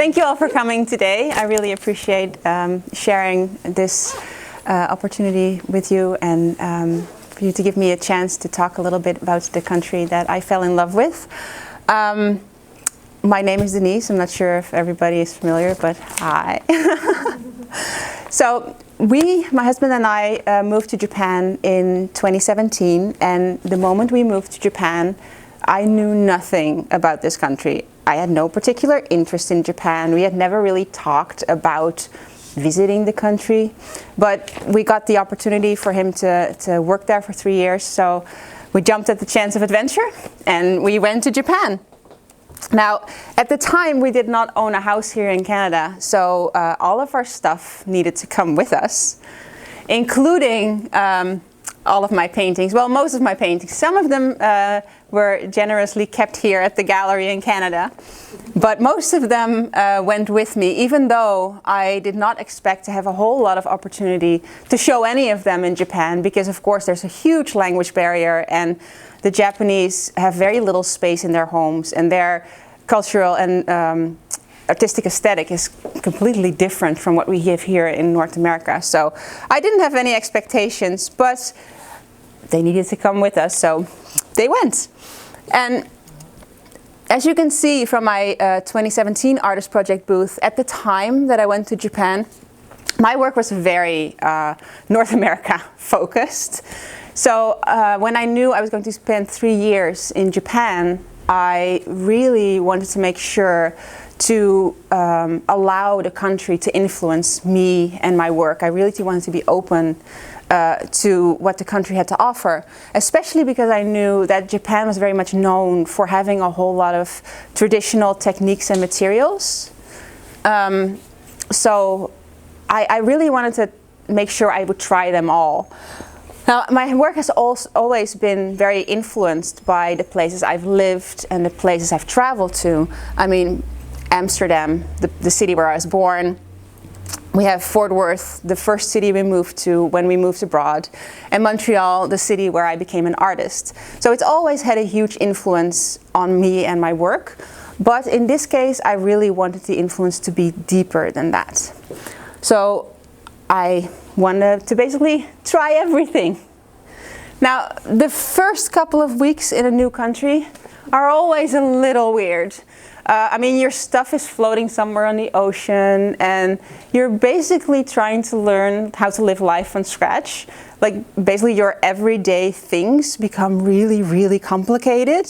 Thank you all for coming today. I really appreciate sharing this opportunity with you and for you to give me a chance to talk a little bit about the country that I fell in love with. My name is Denise. I'm not sure if everybody is familiar, but hi. So my husband and I moved to Japan in 2017, and the moment we moved to Japan, I knew nothing about this country. I had no particular interest in Japan. We had never really talked about visiting the country, but we got the opportunity for him to work there for 3 years, so we jumped at the chance of adventure and we went to Japan. Now, at the time, we did not own a house here in Canada, so all of our stuff needed to come with us, including all of my paintings. Well, most of my paintings. Some of them were generously kept here at the gallery in Canada, but most of them went with me, even though I did not expect to have a whole lot of opportunity to show any of them in Japan, because of course there's a huge language barrier and the Japanese have very little space in their homes, and their cultural and artistic aesthetic is completely different from what we have here in North America. So I didn't have any expectations, but they needed to come with us, so they went. And as you can see from my 2017 Artist Project booth, at the time that I went to Japan, my work was very North America focused. So when I knew I was going to spend 3 years in Japan, I really wanted to make sure to allow the country to influence me and my work. I really wanted to be open to what the country had to offer, especially because I knew that Japan was very much known for having a whole lot of traditional techniques and materials. So I really wanted to make sure I would try them all. Now, my work has always been very influenced by the places I've lived and the places I've traveled to. I mean, Amsterdam, the city where I was born. We have Fort Worth, the first city we moved to when we moved abroad, and Montreal, the city where I became an artist. So it's always had a huge influence on me and my work, but in this case I really wanted the influence to be deeper than that. So I wanted to basically try everything. Now, the first couple of weeks in a new country are always a little weird. I mean, your stuff is floating somewhere on the ocean and you're basically trying to learn how to live life from scratch. Like, basically your everyday things become really, really complicated.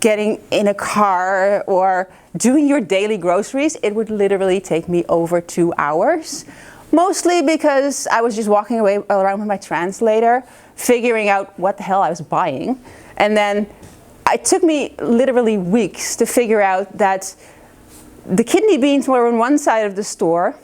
Getting in a car or doing your daily groceries, it would literally take me over 2 hours. Mostly because I was just walking around with my translator, figuring out what the hell I was buying. And then it took me literally weeks to figure out that the kidney beans were on one side of the store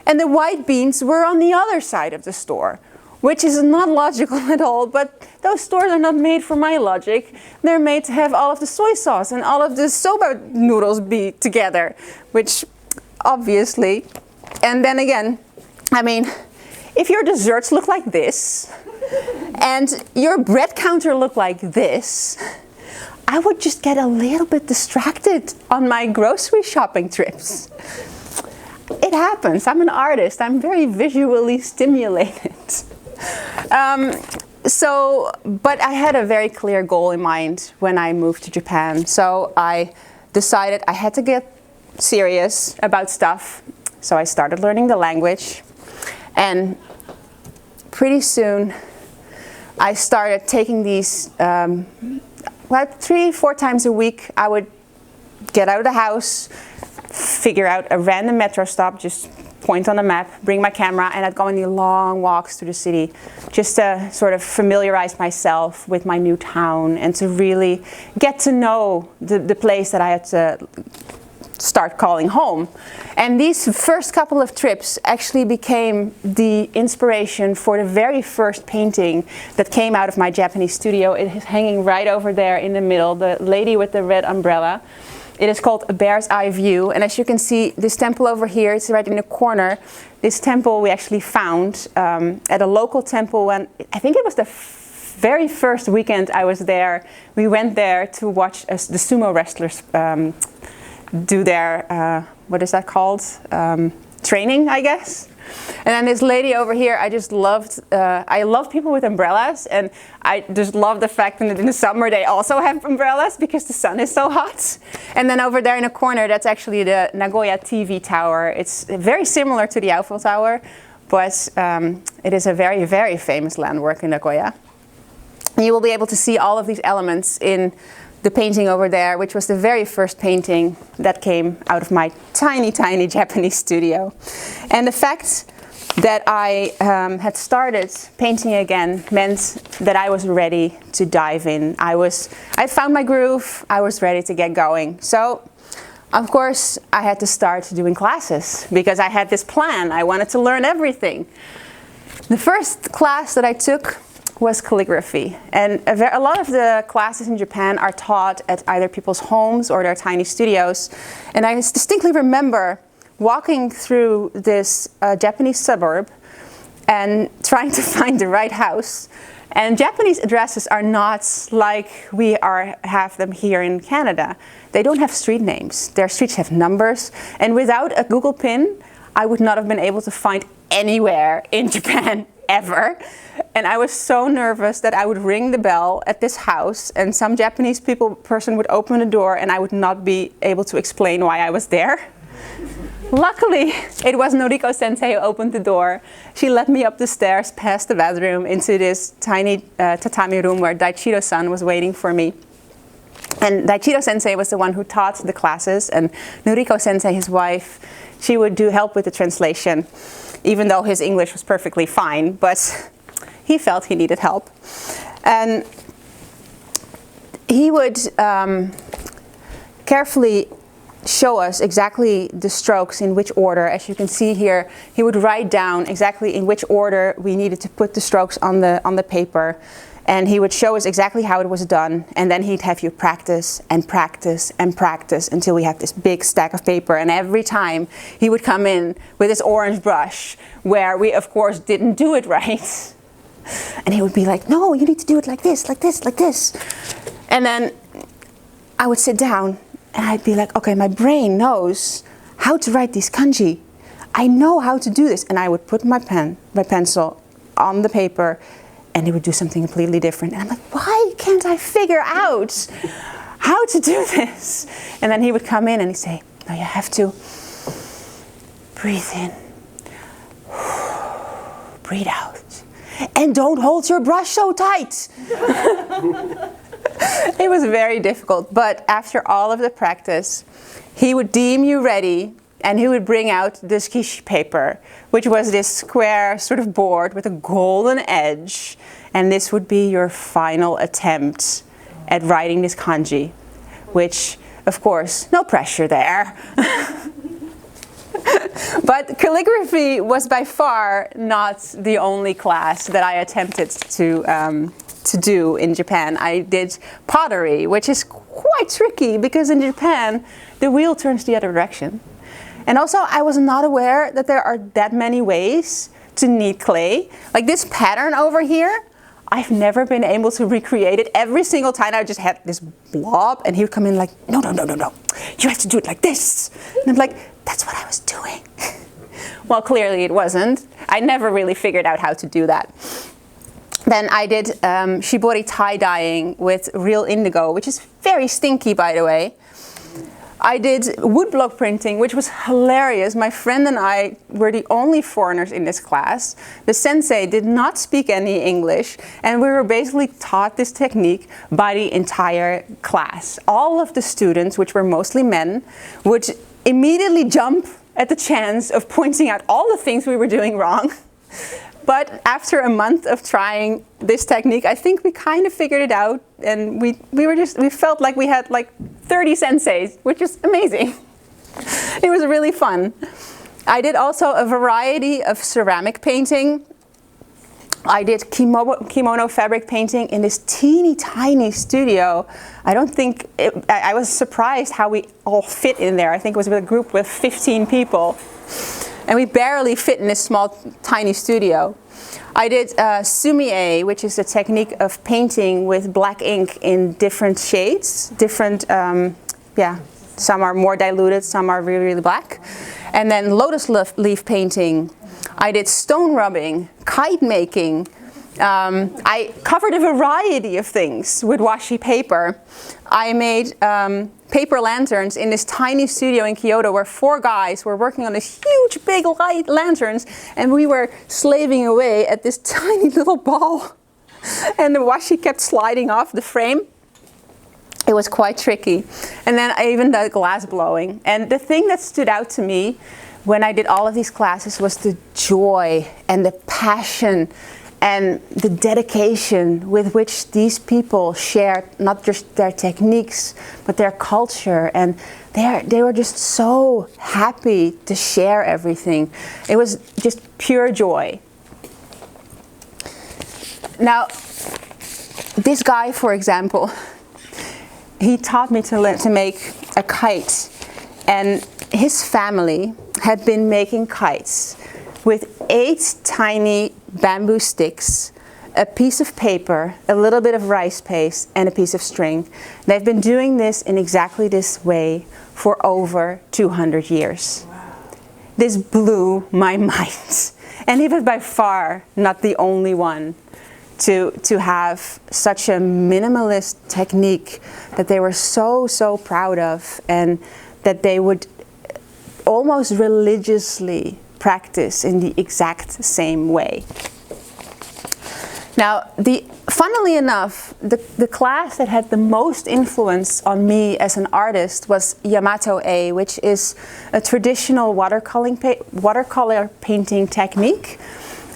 and the white beans were on the other side of the store, which is not logical at all, but those stores are not made for my logic. They're made to have all of the soy sauce and all of the soba noodles be together, which obviously, and then again, I mean, if your desserts look like this and your bread counter looked like this, I would just get a little bit distracted on my grocery shopping trips. It happens. I'm an artist. I'm very visually stimulated. But I had a very clear goal in mind when I moved to Japan. So I decided I had to get serious about stuff. So I started learning the language. And pretty soon I started taking these, about 3-4 times a week. I would get out of the house, figure out a random metro stop, just point on the map, bring my camera, and I'd go on these long walks through the city just to sort of familiarize myself with my new town and to really get to know the place that I had to start calling home. And these first couple of trips actually became the inspiration for the very first painting that came out of my Japanese studio. It is hanging right over there in the middle, the lady with the red umbrella. It is called A Bear's Eye View, and as you can see, this temple over here, it's right in the corner. This temple we actually found at a local temple, and I think it was the very first weekend I was there. We went there to watch the sumo wrestlers do their, what is that called? Training, I guess. And then this lady over here, I just loved, I love people with umbrellas, and I just love the fact that in the summer they also have umbrellas because the sun is so hot. And then over there in a corner, that's actually the Nagoya TV tower. It's very similar to the Eiffel Tower, but it is a very, very famous landmark in Nagoya. And you will be able to see all of these elements in the painting over there, which was the very first painting that came out of my tiny, tiny Japanese studio. And the fact that I had started painting again meant that I was ready to dive in. I found my groove, I was ready to get going. So, of course, I had to start doing classes because I had this plan. I wanted to learn everything. The first class that I took was calligraphy, and a lot of the classes in Japan are taught at either people's homes or their tiny studios. And I distinctly remember walking through this Japanese suburb and trying to find the right house. And Japanese addresses are not like we have them here in Canada. They don't have street names. Their streets have numbers, and without a Google pin, I would not have been able to find anywhere in Japan ever. And I was so nervous that I would ring the bell at this house and some Japanese person would open the door and I would not be able to explain why I was there. Luckily, it was Noriko sensei who opened the door. She led me up the stairs past the bathroom into this tiny tatami room where Daichiro-san was waiting for me. And Daichiro sensei was the one who taught the classes, and Noriko sensei, his wife, she would do help with the translation, even though his English was perfectly fine, but he felt he needed help. And he would carefully show us exactly the strokes in which order. As you can see here, he would write down exactly in which order we needed to put the strokes on the paper. And he would show us exactly how it was done, and then he'd have you practice and practice and practice until we had this big stack of paper. And every time he would come in with this orange brush, where we of course didn't do it right. And he would be like, no, you need to do it like this, like this, like this. And then I would sit down and I'd be like, okay, my brain knows how to write these kanji. I know how to do this. And I would put my pencil on the paper, and he would do something completely different. And I'm like, why can't I figure out how to do this? And then he would come in and he'd say, no, you have to breathe in, breathe out, and don't hold your brush so tight. It was very difficult, but after all of the practice, he would deem you ready, and he would bring out this kishi paper, which was this square sort of board with a golden edge. And this would be your final attempt at writing this kanji, which, of course, no pressure there. But calligraphy was by far not the only class that I attempted to do in Japan. I did pottery, which is quite tricky because in Japan, the wheel turns the other direction. And also, I was not aware that there are that many ways to knead clay. Like this pattern over here, I've never been able to recreate it. Every single time I just had this blob, and he would come in like, no, no, no, no, no. You have to do it like this. And I'm like, that's what I was doing. Well, clearly it wasn't. I never really figured out how to do that. Then I did shibori tie-dyeing with real indigo, which is very stinky, by the way. I did woodblock printing, which was hilarious. My friend and I were the only foreigners in this class. The sensei did not speak any English, and we were basically taught this technique by the entire class. All of the students, which were mostly men, would immediately jump at the chance of pointing out all the things we were doing wrong. But after a month of trying this technique, I think we kind of figured it out, and we felt like we had like 30 senseis, which is amazing. It was really fun. I did also a variety of ceramic painting. I did kimono fabric painting in this teeny tiny studio. I was surprised how we all fit in there. I think it was with a group with 15 people. And we barely fit in this small, tiny studio. I did sumie, which is a technique of painting with black ink in different shades, different, Some are more diluted, some are really, really black. And then lotus leaf painting. I did stone rubbing, kite making. I covered a variety of things with washi paper. I made paper lanterns in this tiny studio in Kyoto where 4 guys were working on these huge big light lanterns, and we were slaving away at this tiny little ball. And the washi kept sliding off the frame. It was quite tricky. And then I even did glass blowing. And the thing that stood out to me when I did all of these classes was the joy and the passion and the dedication with which these people shared not just their techniques, but their culture. And they were just so happy to share everything. It was just pure joy. Now, this guy, for example, he taught me to make a kite. And his family had been making kites with 8 tiny bamboo sticks, a piece of paper, a little bit of rice paste, and a piece of string. They've been doing this in exactly this way for over 200 years. Wow. This blew my mind. And he was by far not the only one to have such a minimalist technique that they were so proud of, and that they would almost religiously practice in the exact same way. Now, funnily enough, the class that had the most influence on me as an artist was Yamato A, which is a traditional watercolor painting technique.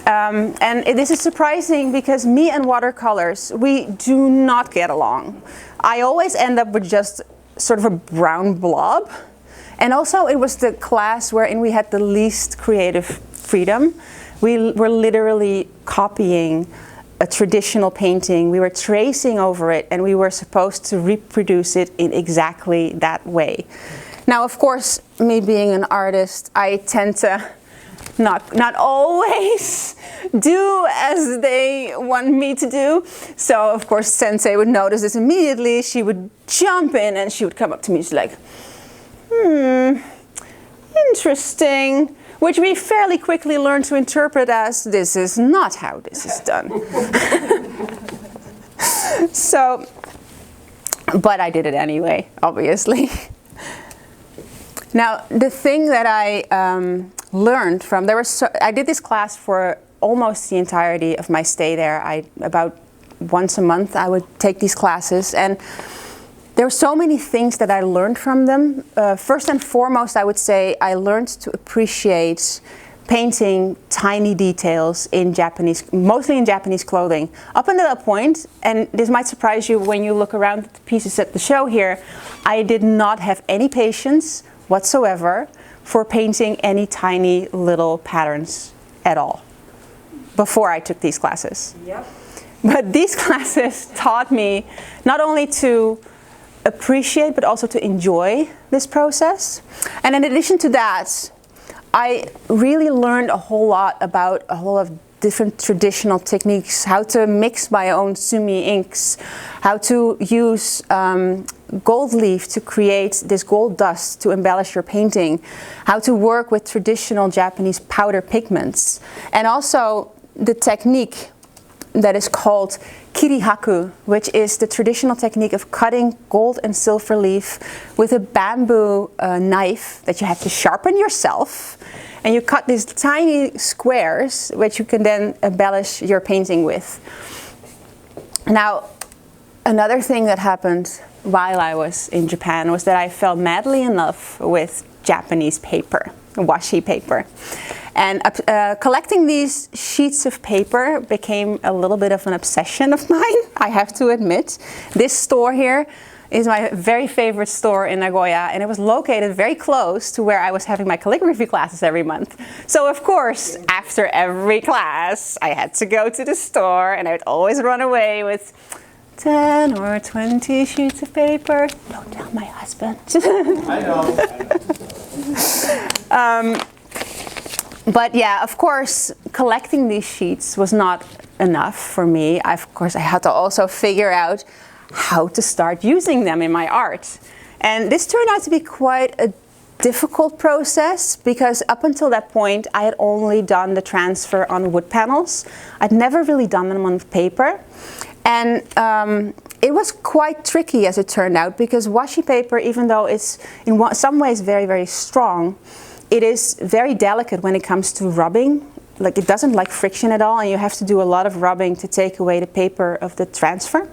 And this is surprising because me and watercolors, we do not get along. I always end up with just sort of a brown blob. And also it was the class wherein we had the least creative freedom. We were literally copying a traditional painting. We were tracing over it, and we were supposed to reproduce it in exactly that way. Now, of course, me being an artist, I tend to not always do as they want me to do. So, of course, Sensei would notice this immediately. She would jump in and she would come up to me. She's like, interesting. Which we fairly quickly learned to interpret as, this is not how this is done. So, but I did it anyway, obviously. Now, the thing that I learned from, I did this class for almost the entirety of my stay there. About once a month I would take these classes, and there were so many things that I learned from them. First and foremost, I would say I learned to appreciate painting tiny details in mostly in Japanese clothing. Up until that point, and this might surprise you when you look around at the pieces at the show here, I did not have any patience whatsoever for painting any tiny little patterns at all before I took these classes. Yep. But these classes taught me not only to appreciate but also to enjoy this process. And in addition to that, I really learned a whole lot about a whole lot of different traditional techniques, how to mix my own sumi inks, how to use gold leaf to create this gold dust to embellish your painting, how to work with traditional Japanese powder pigments, and also the technique that is called kirihaku, which is the traditional technique of cutting gold and silver leaf with a bamboo knife that you have to sharpen yourself. And you cut these tiny squares, which you can then embellish your painting with. Now, another thing that happened while I was in Japan was that I fell madly in love with Japanese paper, washi paper. And collecting these sheets of paper became a little bit of an obsession of mine, I have to admit. This store here is my very favorite store in Nagoya, and it was located very close to where I was having my calligraphy classes every month. So of course, after every class, I had to go to the store, and I would always run away with 10 or 20 sheets of paper. Don't tell my husband. I know. But yeah, of course, collecting these sheets was not enough for me. Of course, I had to also figure out how to start using them in my art. And this turned out to be quite a difficult process because up until that point I had only done the transfer on wood panels. I'd never really done them on paper. And it was quite tricky as it turned out because washi paper, even though it's in some ways very, very strong, it is very delicate when it comes to rubbing. Like it doesn't like friction at all, and you have to do a lot of rubbing to take away the paper of the transfer.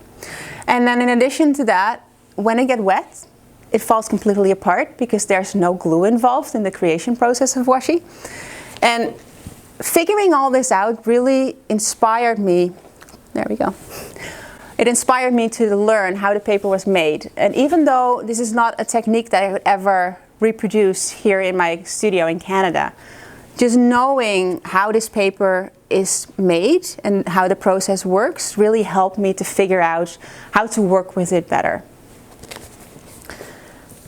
And then in addition to that, when it gets wet, it falls completely apart because there's no glue involved in the creation process of washi. And figuring all this out really inspired me. There we go. It inspired me to learn how the paper was made. And even though this is not a technique that I would ever reproduce here in my studio in Canada, just knowing how this paper is made and how the process works really helped me to figure out how to work with it better.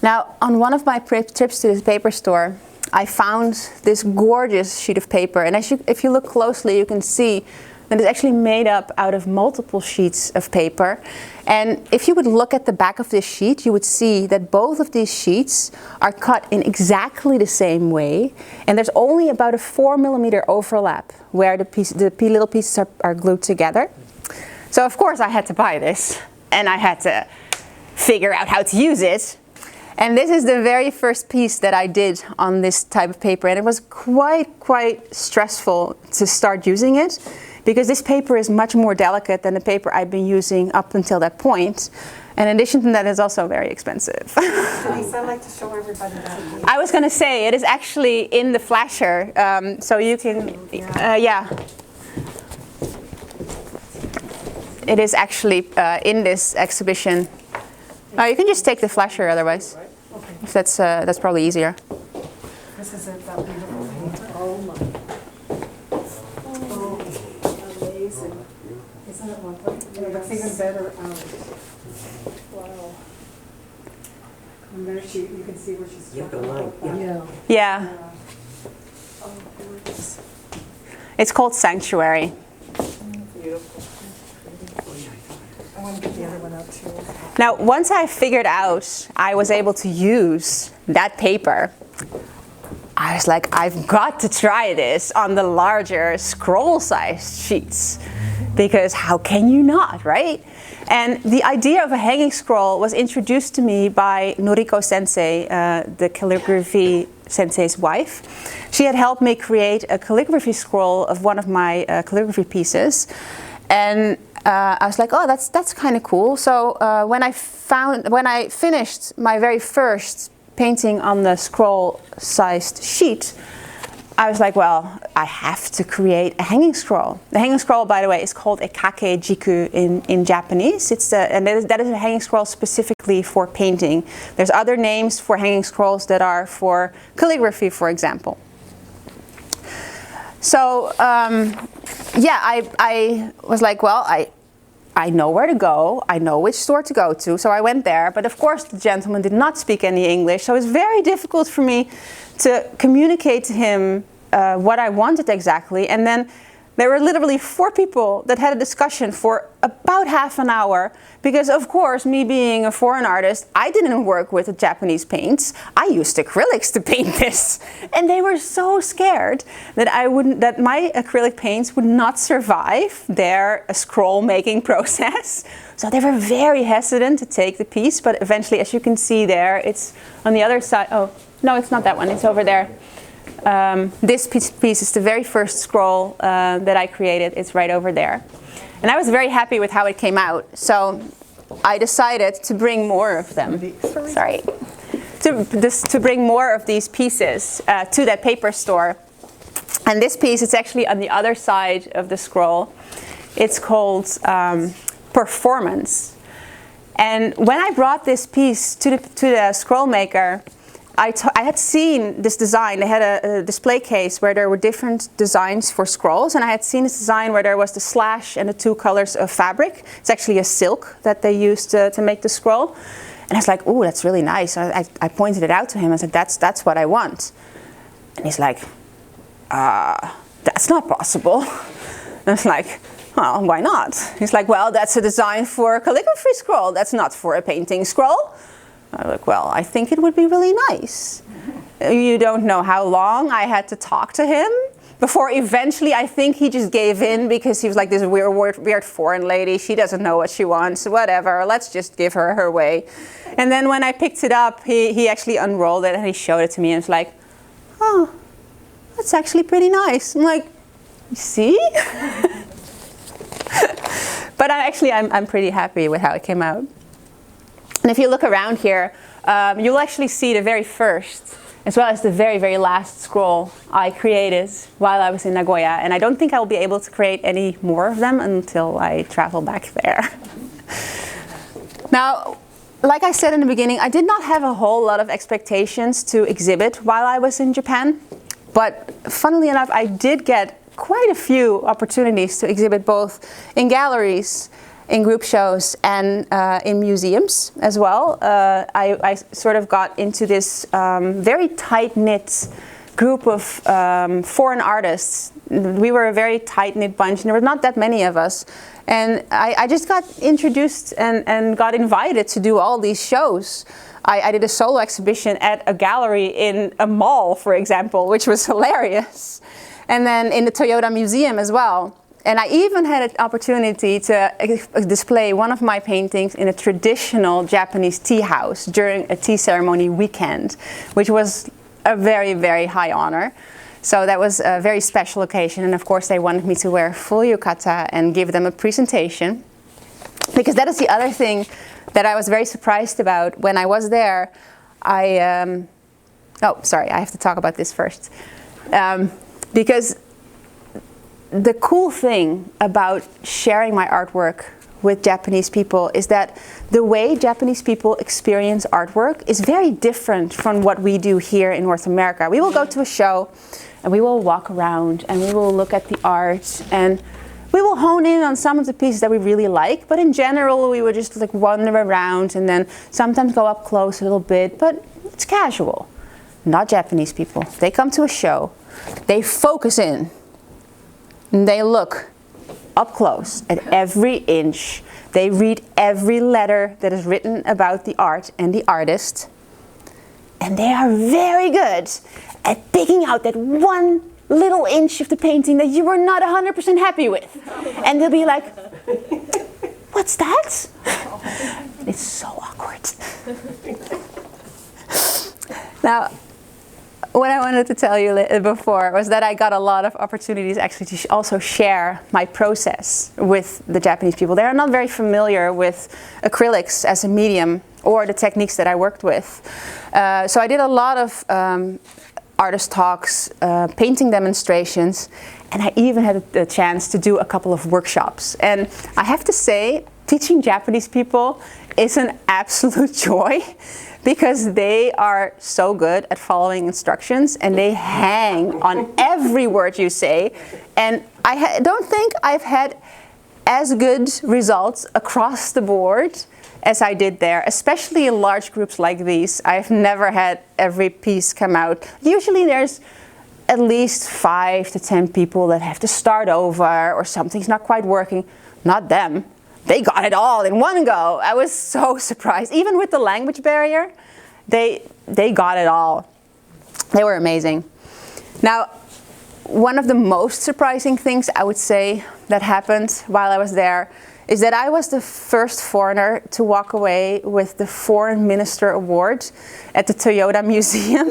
Now, on one of my trips to this paper store, I found this gorgeous sheet of paper. And if you look closely, you can see that it's actually made up out of multiple sheets of paper. And if you would look at the back of this sheet, you would see that both of these sheets are cut in exactly the same way. And there's only about a 4mm overlap where the little pieces are glued together. So of course I had to buy this and I had to figure out how to use it. And this is the very first piece that I did on this type of paper, and it was quite stressful to start using it because this paper is much more delicate than the paper I've been using up until that point. And in addition to that, it's also very expensive. Denise, I'd like to show everybody that. I was going to say, it is actually in the flasher, so you can, yeah. It is actually in this exhibition. Oh, you can just take the flasher otherwise. Okay. That's probably easier. This is it, that beautiful paper. Oh my. Oh, amazing. Isn't it lovely? It looks even better out. Wow. And there you can see where she's talking. Yeah. Oh, gorgeous. It's called Sanctuary. Beautiful. I want to get the other one out too. Now, once I figured out I was able to use that paper, I was like, I've got to try this on the larger scroll-sized sheets, because how can you not, right? And the idea of a hanging scroll was introduced to me by Noriko Sensei, the calligraphy sensei's wife. She had helped me create a calligraphy scroll of one of my calligraphy pieces. And I was like, oh, that's kind of cool. So when I finished my very first painting on the scroll-sized sheet, I was like, well, I have to create a hanging scroll. The hanging scroll, by the way, is called a kakejiku in Japanese. And that is a hanging scroll specifically for painting. There's other names for hanging scrolls that are for calligraphy, for example. So yeah, I was like, well, I know where to go. I know which store to go to. So I went there. But of course, the gentleman did not speak any English. So it was very difficult for me to communicate to him what I wanted exactly. And then there were literally 4 people that had a discussion for about half an hour. Because of course, me being a foreign artist, I didn't work with the Japanese paints. I used acrylics to paint this. And they were so scared that my acrylic paints would not survive their scroll making process. So they were very hesitant to take the piece. But eventually, as you can see there, it's on the other side. Oh, no, it's not that one. It's over there. This piece is the very first scroll that I created. It's right over there. And I was very happy with how it came out. So I decided to bring more of them. Sorry. To bring more of these pieces to that paper store. And this piece is actually on the other side of the scroll. It's called Performance. And when I brought this piece to the scroll maker, I had seen this design. They had a display case where there were different designs for scrolls, and I had seen this design where there was the slash and the 2 colors of fabric. It's actually a silk that they used to make the scroll. And I was like, oh, that's really nice. I pointed it out to him. I said, that's what I want. And he's like, that's not possible. And I was like, well, why not? He's like, well, that's a design for a calligraphy scroll. That's not for a painting scroll. I was like, well, I think it would be really nice. You don't know how long I had to talk to him before eventually I think he just gave in, because he was like, this weird foreign lady. She doesn't know what she wants, whatever. Let's just give her her way. And then when I picked it up, he actually unrolled it and he showed it to me and was like, oh, that's actually pretty nice. I'm like, you see? But I'm pretty happy with how it came out. And if you look around here, you'll actually see the very first, as well as the very, very last scroll I created while I was in Nagoya. And I don't think I'll be able to create any more of them until I travel back there. Now, like I said in the beginning, I did not have a whole lot of expectations to exhibit while I was in Japan. But funnily enough, I did get quite a few opportunities to exhibit both in galleries, in group shows, and in museums as well. I sort of got into this very tight-knit group of foreign artists. We were a very tight-knit bunch, and there were not that many of us. And I just got introduced and got invited to do all these shows. I did a solo exhibition at a gallery in a mall, for example, which was hilarious. And then in the Toyota Museum as well. And I even had an opportunity to display one of my paintings in a traditional Japanese tea house during a tea ceremony weekend, which was a very, very high honor. So that was a very special occasion. And of course, they wanted me to wear full yukata and give them a presentation. Because that is the other thing that I was very surprised about when I was there. Oh, sorry, I have to talk about this first. Because the cool thing about sharing my artwork with Japanese people is that the way Japanese people experience artwork is very different from what we do here in North America. We will go to a show and we will walk around and we will look at the art and we will hone in on some of the pieces that we really like, but in general we would just like wander around and then sometimes go up close a little bit, but it's casual. Not Japanese people. They come to a show, they focus in, and they look up close at every inch. They read every letter that is written about the art and the artist. And they are very good at picking out that one little inch of the painting that you were not 100% happy with. And they'll be like, what's that? It's so awkward. Now, what I wanted to tell you before was that I got a lot of opportunities actually to also share my process with the Japanese people. They are not very familiar with acrylics as a medium or the techniques that I worked with. So I did a lot of artist talks, painting demonstrations, and I even had the chance to do a couple of workshops. And I have to say, teaching Japanese people is an absolute joy. Because they are so good at following instructions and they hang on every word you say. And I don't think I've had as good results across the board as I did there, especially in large groups like these. I've never had every piece come out. Usually there's at least 5 to 10 people that have to start over or something's not quite working. Not them. They got it all in one go. I was so surprised. Even with the language barrier, they got it all. They were amazing. Now, one of the most surprising things I would say that happened while I was there is that I was the first foreigner to walk away with the Foreign Minister Award at the Toyota Museum.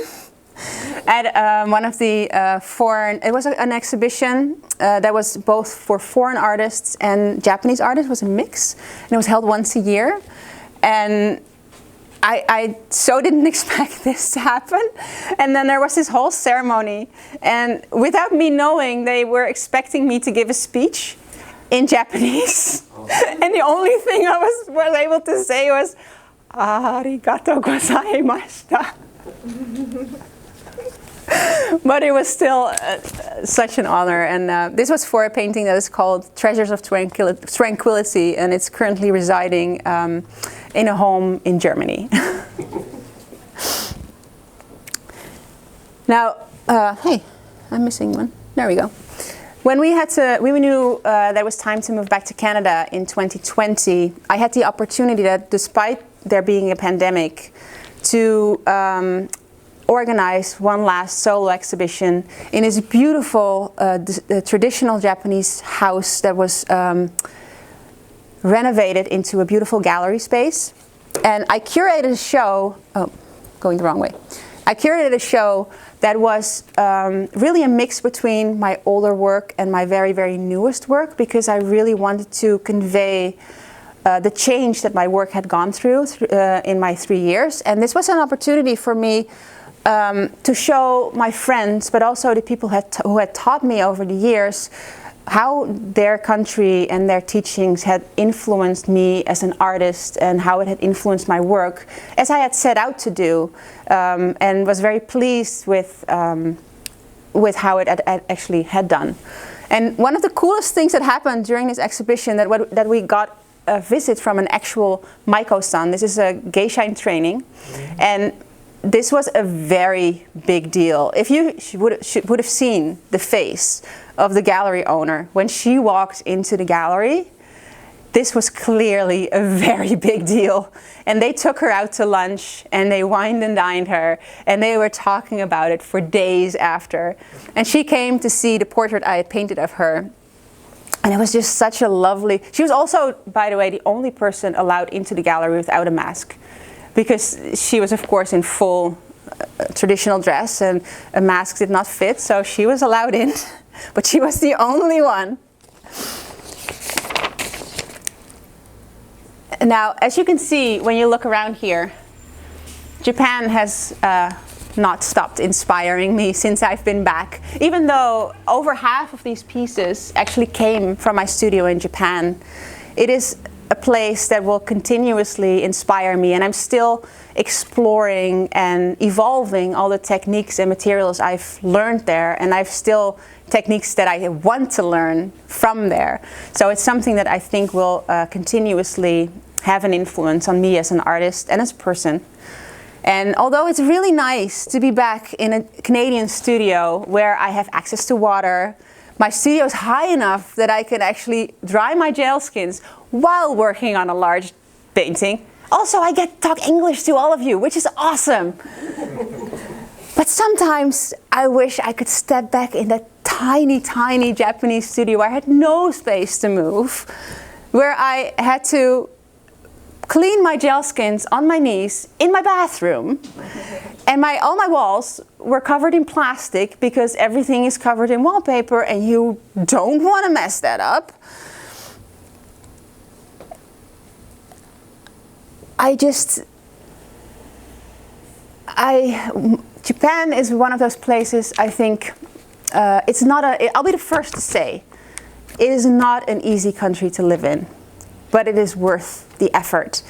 At one of the it was an exhibition that was both for foreign artists and Japanese artists. It was a mix, and it was held once a year. And I so didn't expect this to happen. And then there was this whole ceremony, and without me knowing, they were expecting me to give a speech in Japanese. And the only thing I was able to say was, "Arigatou gozaimashita." But it was still such an honor, and this was for a painting that is called Treasures of Tranquility, and it's currently residing in a home in Germany. Now, hey, I'm missing one. There we go. When we knew that it was time to move back to Canada in 2020, I had the opportunity that despite there being a pandemic, to organize one last solo exhibition in this beautiful traditional Japanese house that was renovated into a beautiful gallery space. And I curated a show, going the wrong way. I curated a show that was really a mix between my older work and my very, very newest work, because I really wanted to convey the change that my work had gone through in my 3 years. And this was an opportunity for me to show my friends, but also the people who had taught me over the years, how their country and their teachings had influenced me as an artist, and how it had influenced my work, as I had set out to do, and was very pleased with how it actually had done. And one of the coolest things that happened during this exhibition, that we got a visit from an actual Maiko-san. This is a geisha in training, and this was a very big deal. If you would have seen the face of the gallery owner when she walked into the gallery, this was clearly a very big deal. And they took her out to lunch, and they wined and dined her, and they were talking about it for days after. And she came to see the portrait I had painted of her. And it was just such a lovely... She was also, by the way, the only person allowed into the gallery without a mask, because she was, of course, in full traditional dress, and a mask did not fit, so she was allowed in, but she was the only one. Now, as you can see, when you look around here, Japan has not stopped inspiring me since I've been back, even though over half of these pieces actually came from my studio in Japan. It is a place that will continuously inspire me, and I'm still exploring and evolving all the techniques and materials I've learned there, and I've still techniques that I want to learn from there. So it's something that I think will continuously have an influence on me as an artist and as a person. And although it's really nice to be back in a Canadian studio where I have access to water, my studio is high enough that I can actually dry my gel skins while working on a large painting. Also, I get to talk English to all of you, which is awesome. But sometimes I wish I could step back in that tiny, tiny Japanese studio where I had no space to move, where I had to clean my gel skins on my knees in my bathroom, and all my walls were covered in plastic because everything is covered in wallpaper and you don't want to mess that up. Japan is one of those places, I think, I'll be the first to say, it is not an easy country to live in, but it is worth the effort.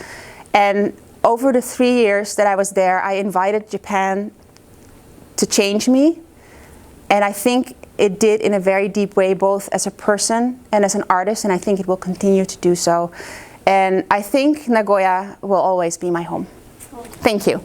And over the 3 years that I was there, I invited Japan to change me. And I think it did in a very deep way, both as a person and as an artist, and I think it will continue to do so. And I think Nagoya will always be my home. Thank you.